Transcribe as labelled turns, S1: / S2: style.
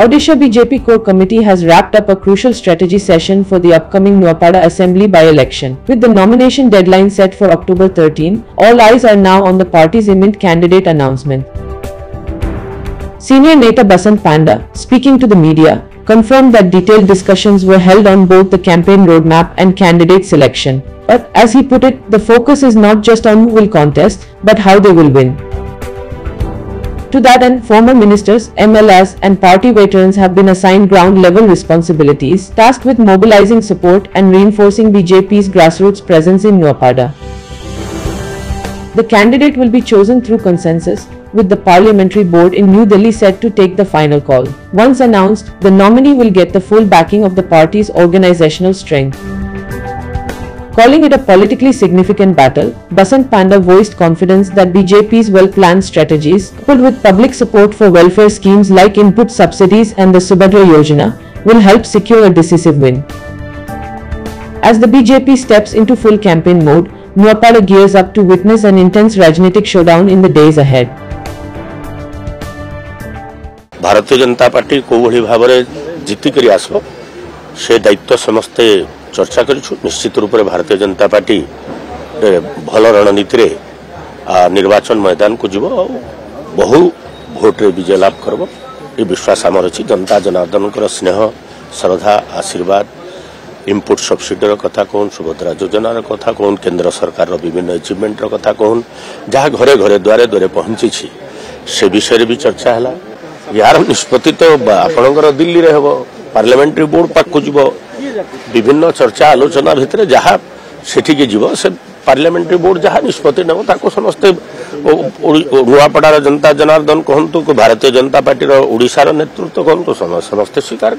S1: Odisha BJP Core Committee has wrapped up a crucial strategy session for the upcoming Nuapada Assembly by-election. With the nomination deadline set for October 13, all eyes are now on the party's imminent candidate announcement. Senior Neta Basant Panda, speaking to the media, confirmed that detailed discussions were held on both the campaign roadmap and candidate selection. But, as he put it, the focus is not just on who will contest, but how they will win. To that end, former ministers, MLAs and party veterans have been assigned ground-level responsibilities, tasked with mobilizing support and reinforcing BJP's grassroots presence in Nuapada. The candidate will be chosen through consensus, with the parliamentary board in New Delhi set to take the final call. Once announced, the nominee will get the full backing of the party's organizational strength. Calling it a politically significant battle, Basant Panda voiced confidence that BJP's well-planned strategies, coupled with public support for welfare schemes like input subsidies and the Subhadra Yojana, will help secure a decisive win. As the BJP steps into full campaign mode, Nuapada gears up to witness an intense Rajnitik showdown in the days ahead.
S2: Bharatiya Janata party को भाव में जीतिक आसो से दायित्व समस्ते चर्चा करूँ। निश्चित रूप से भारतीय जनता पार्टी भल रणनीति निर्वाचन मैदान को जीव बहु भोट्रे विजय लाभ करब ये विश्वास आमर अच्छी। जनता जनार्दन स्नेह श्रद्धा आशीर्वाद इनपुट सब्सिडर कथा कहून सुभद्रा योजनार कथा कहून केंद्र सरकार विभिन्न अचिवमेंटर कथा कहून जहाँ घरे घरे द्वारे द्वारे पहुंची से विषय भी चर्चा है। यार निष्पत्ति तो आपणकर दिल्ली रे हेबो पार्लियामेंट्री बोर्ड पाक को जीवो विभिन्न चर्चा आलोचना भितर जहाँ सेठिके जीवो से पार्लियामेंट्री बोर्ड जहाँ निष्पत्ति नेबो ताको समस्ते नुआपड़ार जनता जनार्दन कहतु भारतीय जनता पार्टी ओडिशार नेतृत्व कहतु समस्ते स्वीकार